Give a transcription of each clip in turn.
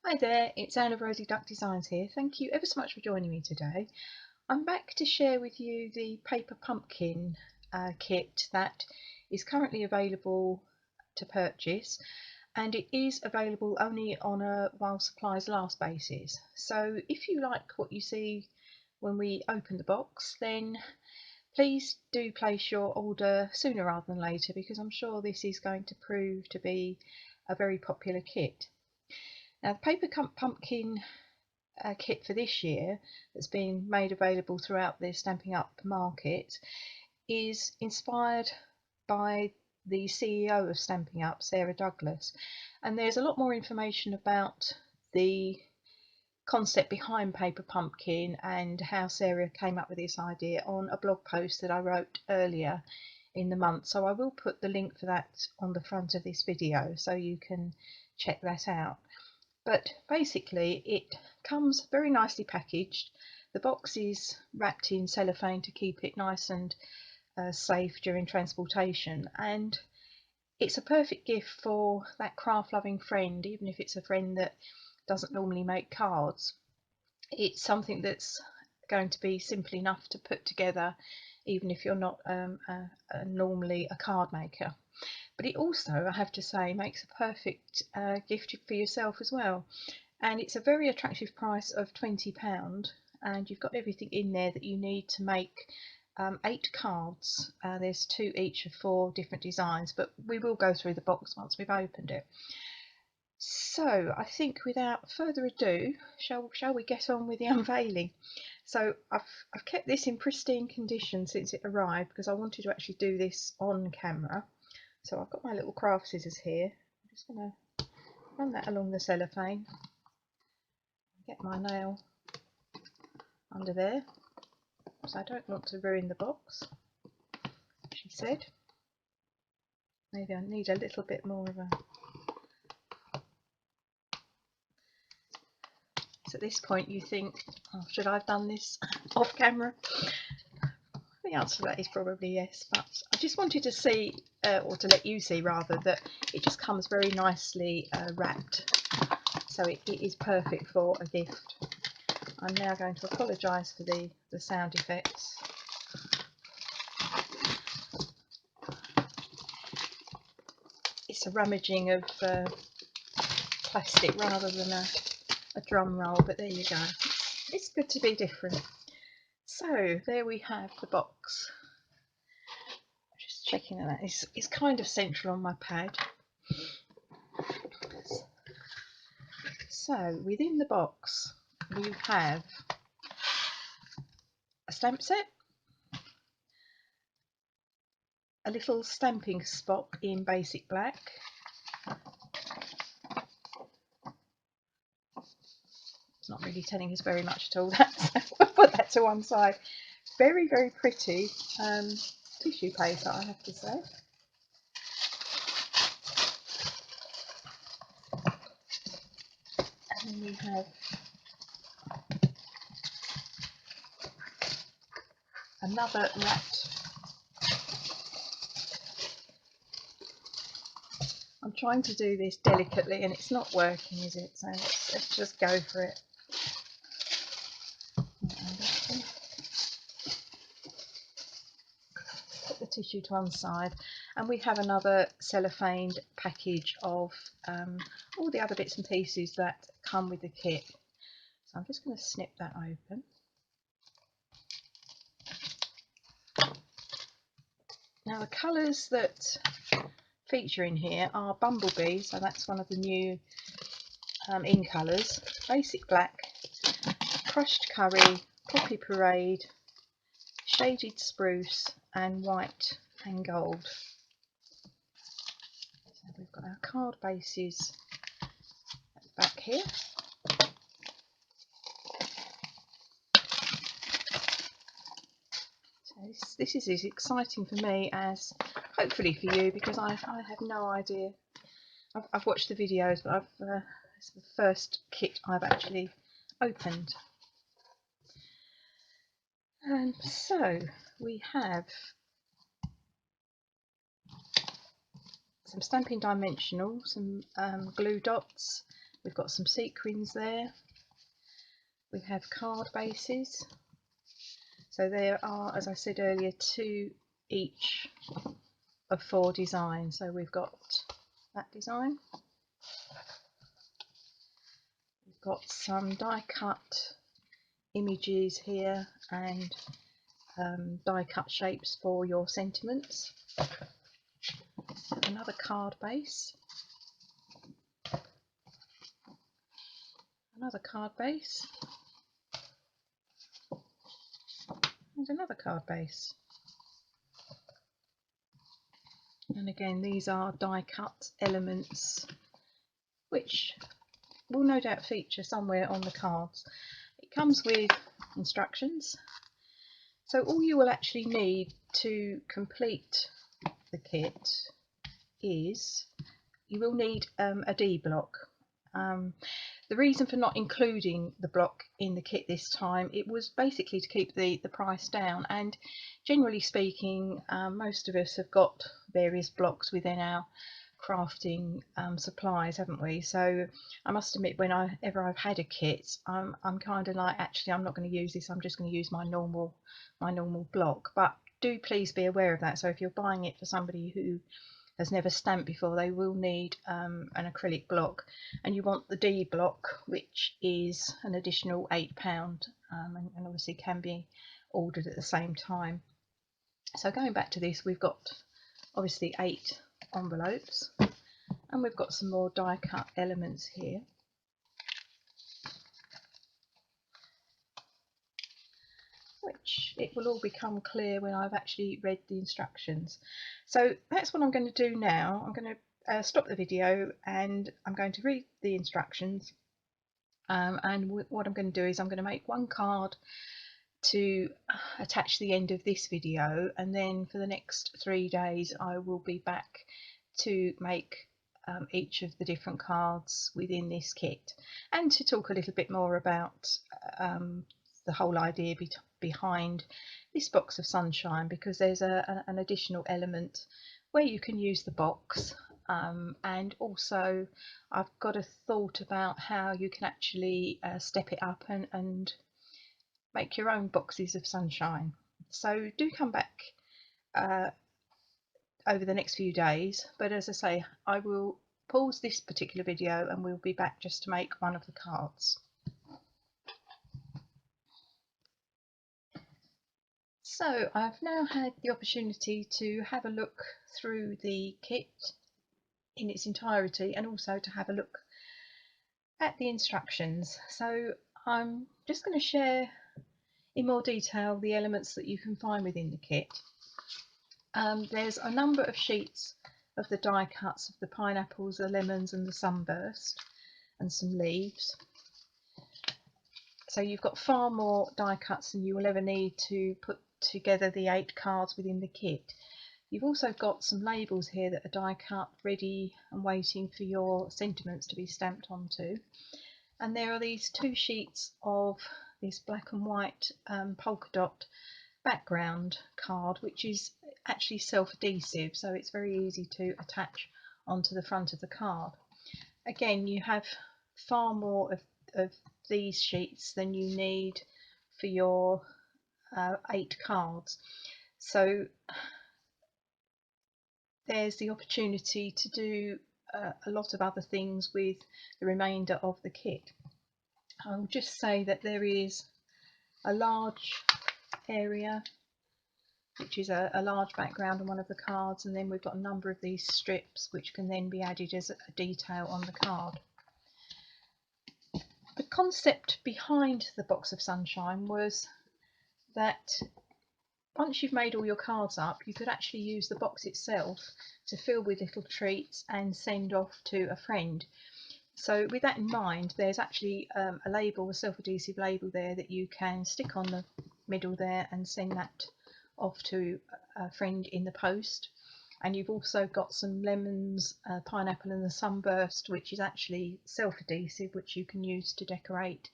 Hi there, it's Anne of Rosie Duck Designs here. Thank you ever so much for joining me today. I'm back to share with you the paper pumpkin kit that is currently available to purchase, and it is available only on a while supplies last basis. So if you like what you see when we open the box, then please do place your order sooner rather than later, because I'm sure this is going to prove to be a very popular kit. Now, the paper pumpkin kit for this year that's been made available throughout the Stampin' Up market is inspired by the CEO of Stampin' Up, Sarah Douglas, and there's a lot more information about the concept behind Paper Pumpkin and how Sarah came up with this idea on a blog post that I wrote earlier in the month. So I will put the link for that on the front of this video so you can check that out. But basically it comes very nicely packaged. The box is wrapped in cellophane to keep it nice and safe during transportation, and it's a perfect gift for that craft loving friend, even if it's a friend that doesn't normally make cards. It's something that's going to be simple enough to put together even if you're not normally a card maker. But it also, I have to say, makes a perfect gift for yourself as well. And it's a very attractive price of £20, and you've got everything in there that you need to make 8 cards. There's 2 each of 4 different designs, but we will go through the box once we've opened it. So I think without further ado, shall we get on with the unveiling? So I've kept this in pristine condition since it arrived because I wanted to actually do this on camera. So I've got my little craft scissors here. I'm just going to run that along the cellophane, get my nail under there, so I don't want to ruin the box, she said. Maybe I need a little bit more of a... So at this point you think, oh, should I have done this off camera? The answer to that is probably yes, but I just wanted to see, or to let you see rather, that it just comes very nicely wrapped, so it is perfect for a gift. I'm now going to apologise for the sound effects. It's a rummaging of plastic rather than a drum roll, but there you go. It's good to be different. So there we have the box. Just checking that it's kind of central on my pad. So within the box we have a stamp set, a little stamping spot in basic black, it's not really telling us very much at all, we'll put that to one side. Very, very pretty tissue paper, I have to say. And then we have another wrapped... I'm trying to do this delicately and it's not working, is it? So let's just go for it. Put the tissue to one side, and we have another cellophaned package of all the other bits and pieces that come with the kit. So I'm just going to snip that open. Now the colours that feature in here are Bumblebee, so that's one of the new in colours, Basic Black, Crushed Curry, Poppy Parade, Shaded Spruce, and White and Gold. So we've got our card bases at the back here. So this is as exciting for me as hopefully for you, because I have no idea. I've watched the videos, but it's the first kit I've actually opened. And so we have some Stampin' Dimensional, some glue dots, We've got some sequins there. We have card bases. So there are, as I said earlier, 2 each of 4 designs. So we've got that design. We've got some die cut images here and die cut shapes for your sentiments. Another card base. Another card base. And another card base. And again, these are die cut elements which will no doubt feature somewhere on the cards. It comes with instructions, so all you will actually need to complete the kit is you will need a D block. The reason for not including the block in the kit this time, it was basically to keep the price down, and generally speaking most of us have got various blocks within our crafting supplies, haven't we? So I must admit, whenever I've had a kit, I'm kind of like, actually I'm not going to use this, I'm just going to use my normal block. But do please be aware of that. So if you're buying it for somebody who has never stamped before, they will need an acrylic block, and you want the D block, which is an additional £8, and obviously can be ordered at the same time. So going back to this, we've got obviously 8 envelopes, and we've got some more die cut elements here. Which it will all become clear when I've actually read the instructions. So that's what I'm going to do now. I'm going to stop the video and I'm going to read the instructions, and what I'm going to do is I'm going to make one card to attach the end of this video, and then for the next 3 days I will be back to make each of the different cards within this kit, and to talk a little bit more about the whole idea behind this box of sunshine, because there's an additional element where you can use the box, and also I've got a thought about how you can actually step it up and make your own boxes of sunshine. So do come back over the next few days, but as I say, I will pause this particular video and we'll be back just to make one of the cards. So I've now had the opportunity to have a look through the kit in its entirety, and also to have a look at the instructions. So I'm just going to share in more detail the elements that you can find within the kit. There's a number of sheets of the die cuts of the pineapples, the lemons and the sunburst, and some leaves. So you've got far more die cuts than you will ever need to put together the 8 cards within the kit. You've also got some labels here that are die cut, ready and waiting for your sentiments to be stamped onto. And there are these 2 sheets of this black and white polka dot background card, which is actually self-adhesive, so it's very easy to attach onto the front of the card. Again, you have far more of these sheets than you need for your 8 cards, so there's the opportunity to do a lot of other things with the remainder of the kit. I'll just say that there is a large area which is a large background on one of the cards, and then we've got a number of these strips which can then be added as a detail on the card. The concept behind the box of sunshine was that once you've made all your cards up, you could actually use the box itself to fill with little treats and send off to a friend. So with that in mind, there's actually a label, a self-adhesive label there that you can stick on the middle there and send that off to a friend in the post. And you've also got some lemons, pineapple and the sunburst, which is actually self-adhesive, which you can use to decorate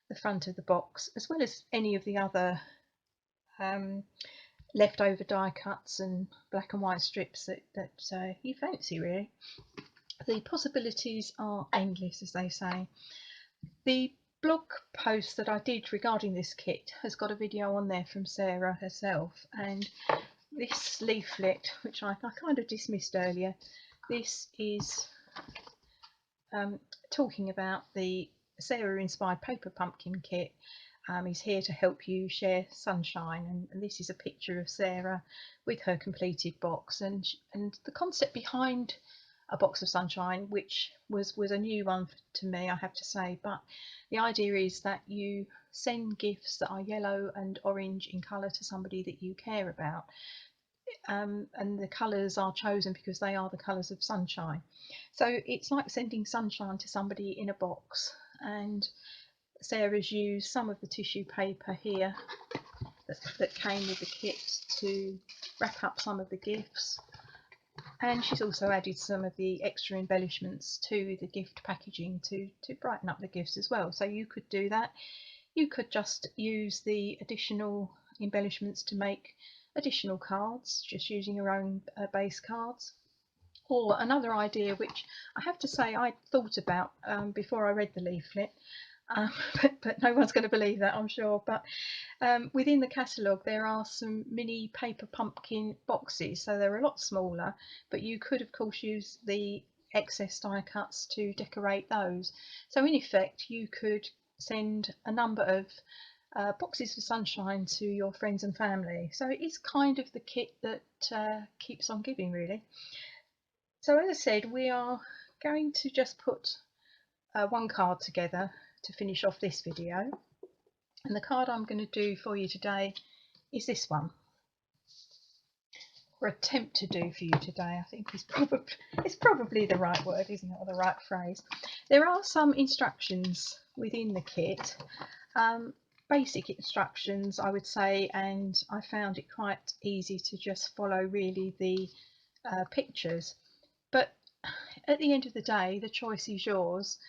the front of the box, as well as any of the other leftover die cuts and black and white strips that you fancy, really. The possibilities are endless, as they say. The blog post that I did regarding this kit has got a video on there from Sarah herself, and this leaflet, which I kind of dismissed earlier, this is talking about the Sarah inspired paper pumpkin kit. Is here to help you share sunshine, and this is a picture of Sarah with her completed box, and the concept behind a box of sunshine, which was a new one to me, I have to say, but the idea is that you send gifts that are yellow and orange in colour to somebody that you care about, and the colours are chosen because they are the colours of sunshine. So it's like sending sunshine to somebody in a box, and Sarah's used some of the tissue paper here that came with the kit to wrap up some of the gifts, and she's also added some of the extra embellishments to the gift packaging to brighten up the gifts as well. So you could do that. You could just use the additional embellishments to make additional cards, just using your own base cards. Or another idea, which I have to say I thought about before I read the leaflet, but no one's going to believe that, I'm sure. But within the catalogue there are some mini paper pumpkin boxes, so they're a lot smaller, but you could of course use the excess die cuts to decorate those. So in effect you could send a number of boxes for sunshine to your friends and family. So it is kind of the kit that keeps on giving, really. So as I said, we are going to just put one card together to finish off this video, and the card I'm going to do for you today is this one, or attempt to do for you today. I think it's probably the right word, isn't it, or the right phrase. There are some instructions within the kit, basic instructions I would say, and I found it quite easy to just follow really the pictures, but at the end of the day the choice is yours.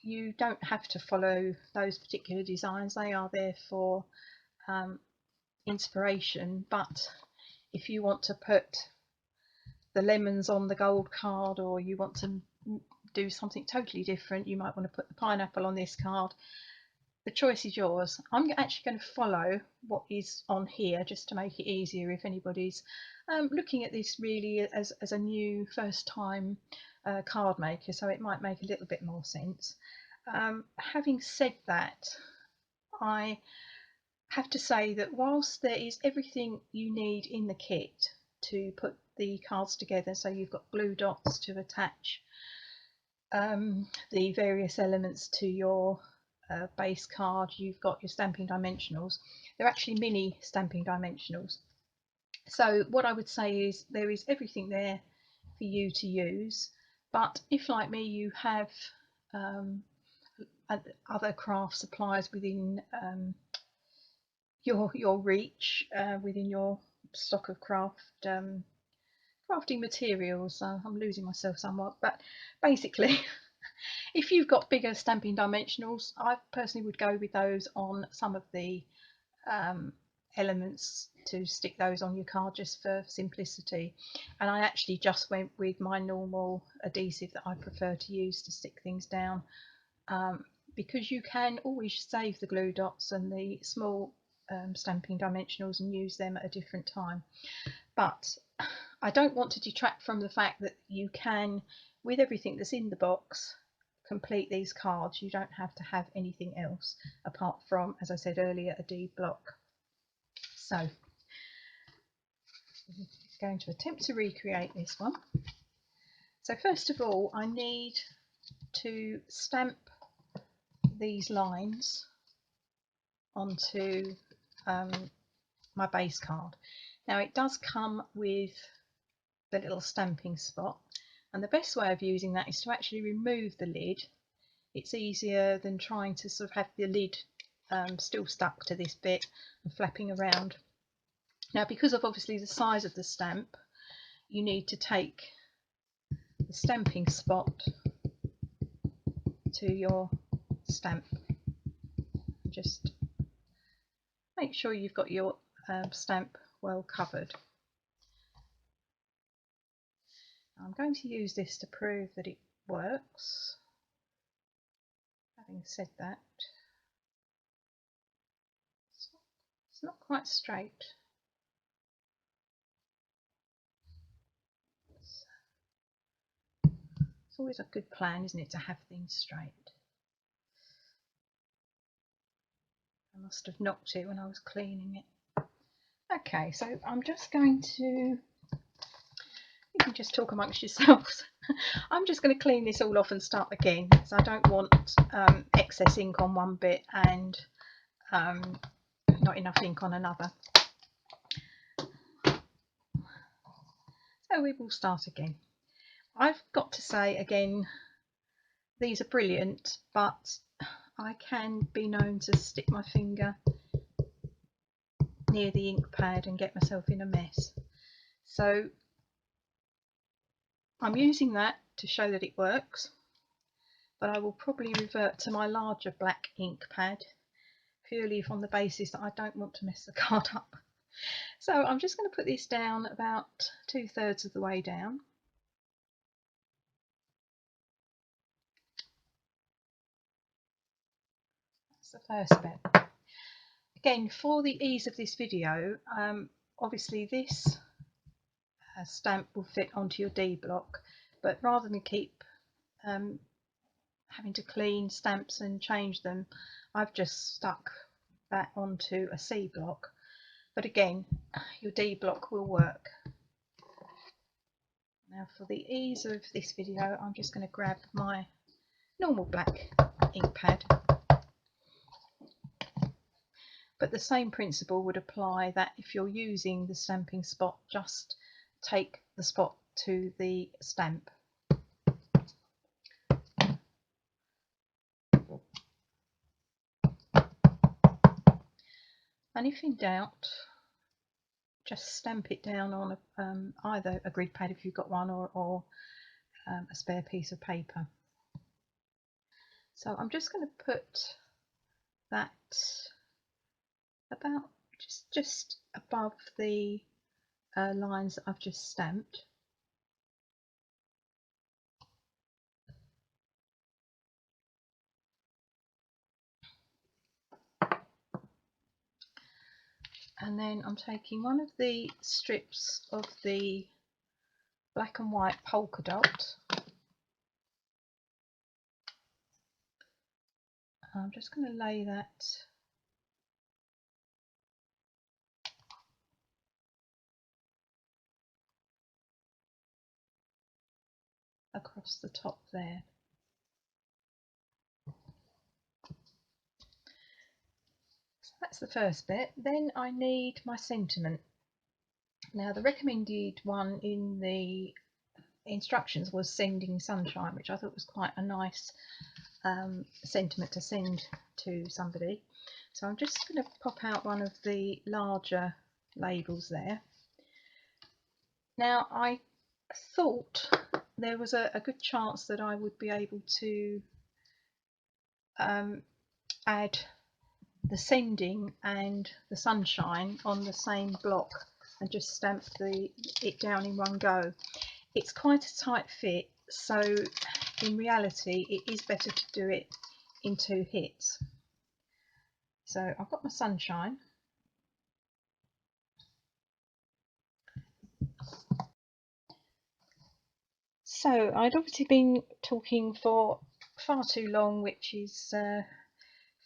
You don't have to follow those particular designs, they are there for inspiration, but if you want to put the lemons on the gold card, or you want to do something totally different, you might want to put the pineapple on this card. The choice is yours. I'm actually going to follow what is on here just to make it easier if anybody's looking at this really as a new first time card maker, so it might make a little bit more sense. Having said that, I have to say that whilst there is everything you need in the kit to put the cards together, so you've got glue dots to attach the various elements to your base card, you've got your stamping dimensionals. They're actually mini stamping dimensionals. So what I would say is there is everything there for you to use, but if like me you have other craft supplies within your reach, within your stock of crafting materials, I'm losing myself somewhat, but basically if you've got bigger stamping dimensionals, I personally would go with those on some of the elements to stick those on your card just for simplicity, and I actually just went with my normal adhesive that I prefer to use to stick things down, because you can always save the glue dots and the small stamping dimensionals and use them at a different time. But I don't want to detract from the fact that you can, with everything that's in the box, complete these cards. You don't have to have anything else apart from, as I said earlier, a D block. So I'm going to attempt to recreate this one. So first of all I need to stamp these lines onto my base card. Now it does come with the little stamping spot, and the best way of using that is to actually remove the lid. It's easier than trying to sort of have the lid still stuck to this bit and flapping around. Now because of obviously the size of the stamp, you need to take the stamping spot to your stamp. Just make sure you've got your stamp well covered. I'm going to use this to prove that it works. Having said that, it's not quite straight. It's always a good plan, isn't it, to have things straight. I must have knocked it when I was cleaning it. Okay, so I'm just going to, you can just talk amongst yourselves. I'm just going to clean this all off and start again, because I don't want excess ink on one bit and not enough ink on another. So we will start again. I've got to say again, these are brilliant, but I can be known to stick my finger near the ink pad and get myself in a mess. So I'm using that to show that it works, but I will probably revert to my larger black ink pad purely on the basis that I don't want to mess the card up. So I'm just going to put this down about 2/3 of the way down. That's the first bit. Again, for the ease of this video, obviously this stamp will fit onto your D block, but rather than keep having to clean stamps and change them, I've just stuck that onto a C block. But again, your D block will work. Now for the ease of this video, I'm just going to grab my normal black ink pad, but the same principle would apply, that if you're using the stamping spot, just take the spot to the stamp. And if in doubt, just stamp it down on either a grid pad if you've got one, or a spare piece of paper. So I'm just going to put that about just above the lines that I've just stamped. And then I'm taking one of the strips of the black and white polka dot. I'm just going to lay that across the top there. So that's the first bit. Then I need my sentiment. Now the recommended one in the instructions was sending sunshine, which I thought was quite a nice sentiment to send to somebody. So I'm just going to pop out one of the larger labels there. Now I thought there was a good chance that I would be able to add the sending and the sunshine on the same block and just stamp it down in one go. It's quite a tight fit, so in reality it is better to do it in 2 hits. So I've got my sunshine. So I'd obviously been talking for far too long, which is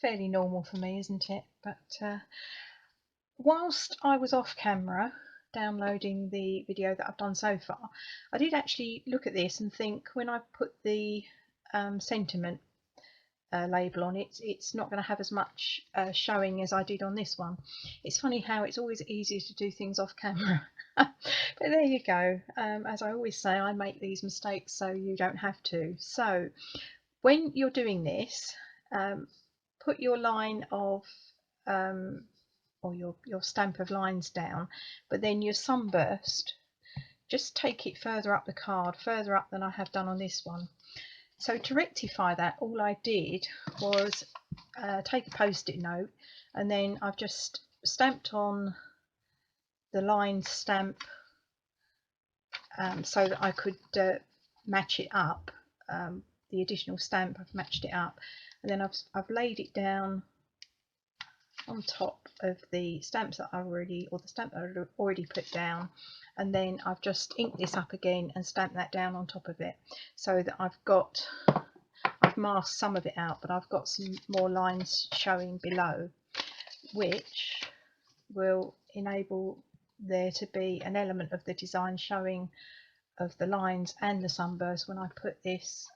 fairly normal for me, isn't it? But whilst I was off camera downloading the video that I've done so far, I did actually look at this and think, when I put the sentiment label on it, it's not going to have as much showing as I did on this one. It's funny how it's always easier to do things off camera. But there you go. As I always say, I make these mistakes so you don't have to. So when you're doing this, put your line of or your stamp of lines down, but then your sunburst, just take it further up the card, further up than I have done on this one. So to rectify that, all I did was take a post-it note, and then I've just stamped on the line stamp so that I could match it up the additional stamp. I've matched it up, and then I've laid it down on top of the stamps that I've already, or the stamp that I've already put down, and then I've just inked this up again and stamped that down on top of it, so that I've masked some of it out, but I've got some more lines showing below, which will enable there to be an element of the design showing of the lines and the sunburst when I put this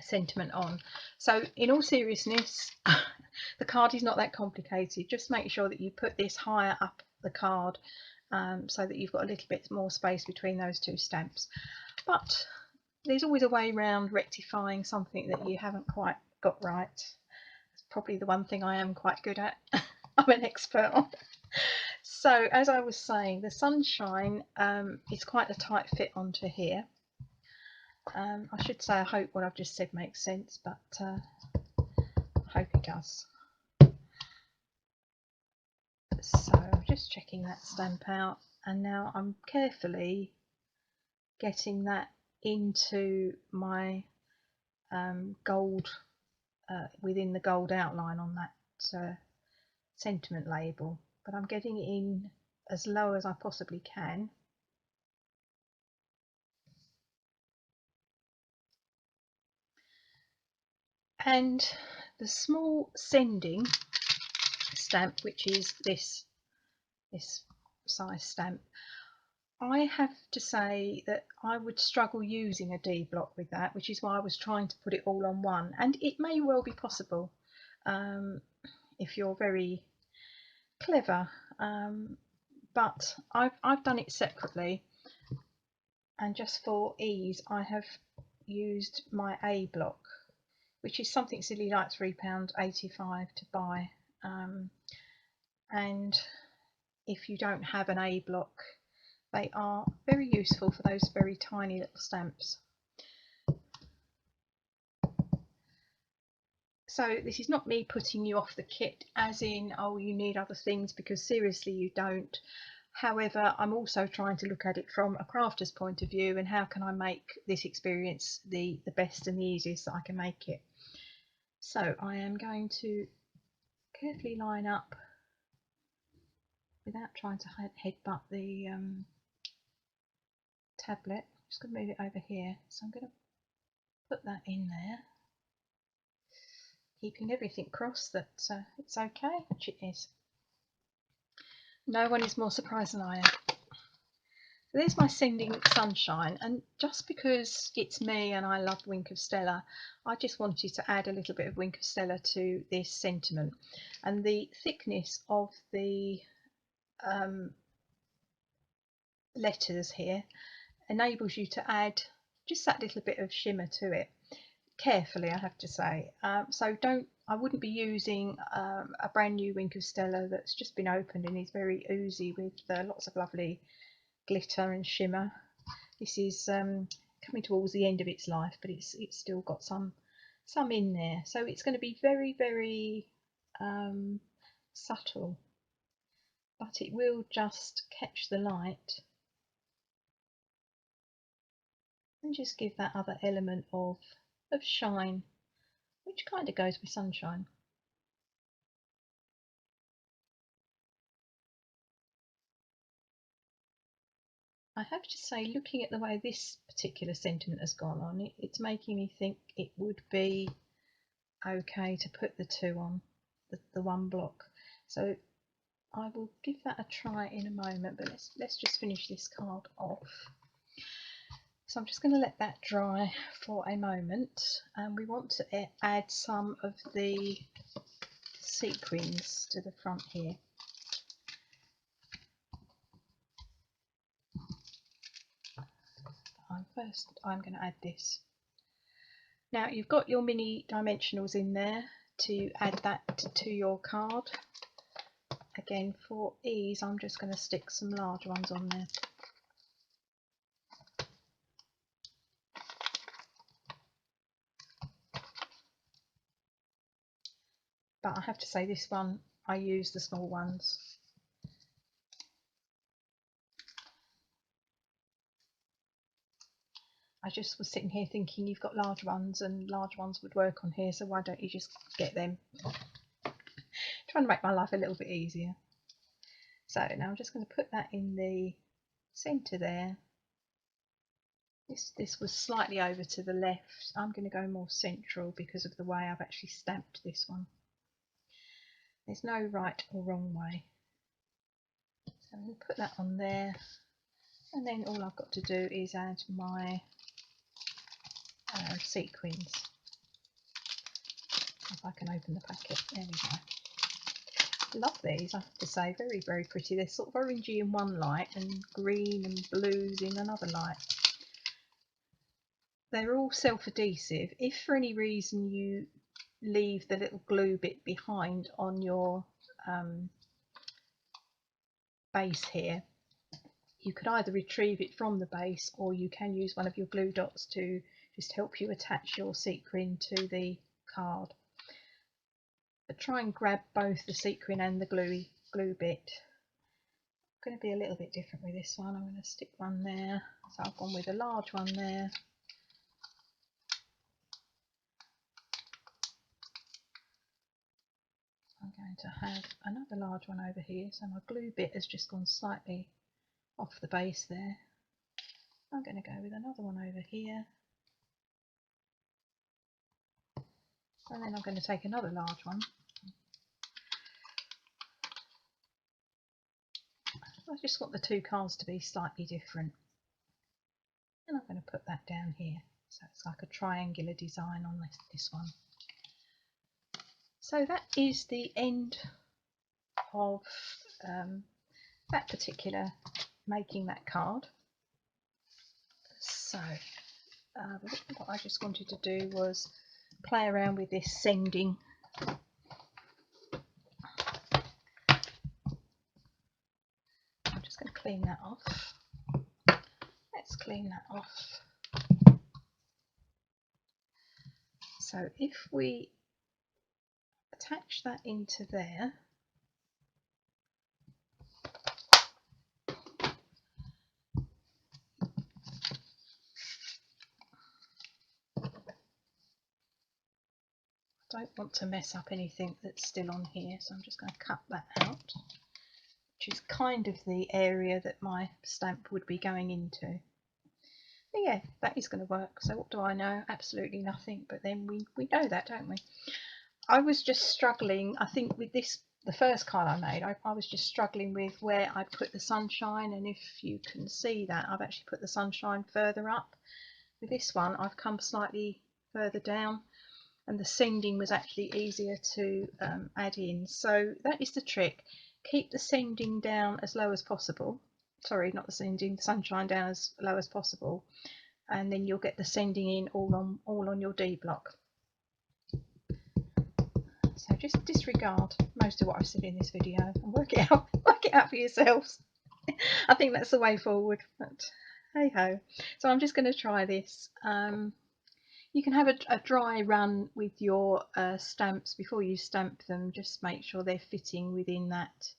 sentiment on. So in all seriousness, the card is not that complicated. Just make sure that you put this higher up the card, so that you've got a little bit more space between those two stamps. But there's always a way around rectifying something that you haven't quite got right. It's probably the one thing I am quite good at. I'm an expert on. So as I was saying, the sunshine is quite a tight fit onto here. I should say I hope what I've just said makes sense, but I hope it does. So I'm just checking that stamp out, and now I'm carefully getting that into my gold, within the gold outline on that sentiment label, but I'm getting it in as low as I possibly can. And the small sending stamp, which is this size stamp, I have to say that I would struggle using a D block with that, which is why I was trying to put it all on one, and it may well be possible if you're very clever, but I've done it separately, and just for ease I have used my A block, which is something silly like £3.85 to buy, and if you don't have an A block, they are very useful for those very tiny little stamps. So this is not me putting you off the kit as in, oh, you need other things, because seriously you don't. However, I'm also trying to look at it from a crafter's point of view, and how can I make this experience the best and the easiest that I can make it. So I am going to carefully line up without trying to headbutt the tablet. I'm just going to move it over here. So I'm going to put that in there, keeping everything crossed that it's okay, which it is. No one is more surprised than I am. So there's my sending sunshine, and just because it's me and I love Wink of Stella, I just wanted to add a little bit of Wink of Stella to this sentiment. And the thickness of the letters here enables you to add just that little bit of shimmer to it. Carefully, I have to say. So I wouldn't be using a brand new Wink of Stella that's just been opened and is very oozy with lots of lovely glitter and shimmer. This is coming towards the end of its life, but it's still got some in there, so it's going to be very, very subtle, but it will just catch the light and just give that other element of shine, which kind of goes with sunshine. I have to say, looking at the way this particular sentiment has gone on, it's making me think it would be okay to put the two on the one block. So I will give that a try in a moment, but let's just finish this card off. So I'm just going to let that dry for a moment, and we want to add some of the sequins to the front here. First I'm going to add this. Now you've got your mini dimensionals in there to add that to your card. Again, for ease, I'm just going to stick some large ones on there. But I have to say, this one I use the small ones. I just was sitting here thinking you've got large ones and large ones would work on here, so why don't you just get them? Trying to make my life a little bit easier. So now I'm just going to put that in the centre there. This was slightly over to the left. I'm going to go more central because of the way I've actually stamped this one. There's no right or wrong way. So I'm going to put that on there, and then all I've got to do is add my sequins. If I can open the packet, there we go. Love these, I have to say, very, very pretty. They're sort of orangey in one light and green and blues in another light. They're all self-adhesive. If for any reason you leave the little glue bit behind on your base here, you could either retrieve it from the base, or you can use one of your glue dots to just help you attach your sequin to the card. But try and grab both the sequin and the glue bit. I'm going to be a little bit different with this one. I'm going to stick one there. So I've gone with a large one there. I'm going to have another large one over here. So my glue bit has just gone slightly off the base there. I'm going to go with another one over here. And then I'm going to take another large one. I just want the two cards to be slightly different. And I'm going to put that down here. So it's like a triangular design on this one. So that is the end of that particular making that card. So what I just wanted to do was play around with this sending. I'm just going to clean that off. Let's clean that off. So if we attach that into there, I don't want to mess up anything that's still on here, so I'm just going to cut that out, which is kind of the area that my stamp would be going into. But yeah, that is going to work. So what do I know? Absolutely nothing, but then we know that, don't we? I was just struggling, I think, with this, the first card I made, I was just struggling with where I put the sunshine, and if you can see that, I've actually put the sunshine further up. With this one, I've come slightly further down, and the sending was actually easier to add in. So that is the trick. Keep the sending down as low as possible. Sorry, not the sending, the sunshine down as low as possible, and then you'll get the sending in all on your D block. So just disregard most of what I've said in this video and work it out for yourselves. I think that's the way forward, but hey ho. So I'm just going to try this. You can have a dry run with your stamps before you stamp them. Just make sure they're fitting within that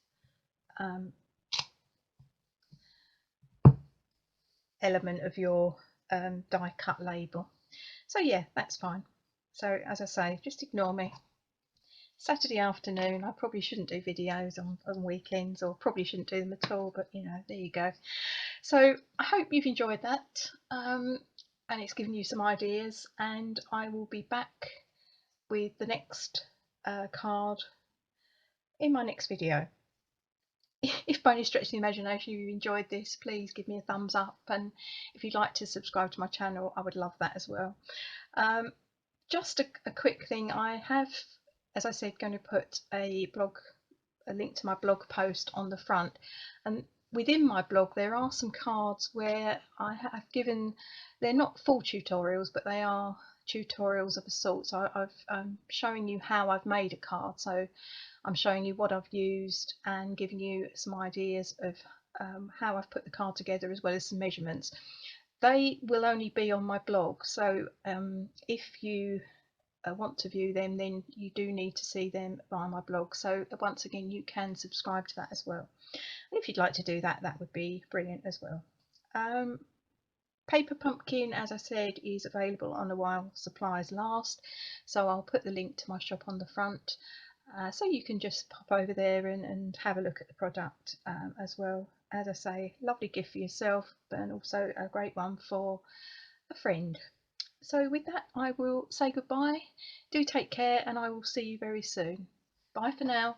element of your die cut label. So yeah, that's fine. So as I say, just ignore me. Saturday afternoon, I probably shouldn't do videos on weekends, or probably shouldn't do them at all, but you know, there you go. So I hope you've enjoyed that, and it's given you some ideas, and I will be back with the next card in my next video. If by any stretch of the imagination you enjoyed this, please give me a thumbs up, and if you'd like to subscribe to my channel, I would love that as well. Just a quick thing, I have, as I said, going to put a link to my blog post on the front, and within my blog there are some cards where I have given, they're not full tutorials, but they are tutorials of a sort. So I'm showing you how I've made a card, so I'm showing you what I've used and giving you some ideas of how I've put the card together, as well as some measurements. They will only be on my blog, so if you want to view them, then you do need to see them via my blog. So once again, you can subscribe to that as well, and if you'd like to do that, that would be brilliant as well. Paper pumpkin, as I said, is available on a while supplies last, so I'll put the link to my shop on the front, so you can just pop over there and have a look at the product as well. As I say, lovely gift for yourself, and also a great one for a friend. So with that, I will say goodbye. Do take care, and I will see you very soon. Bye for now.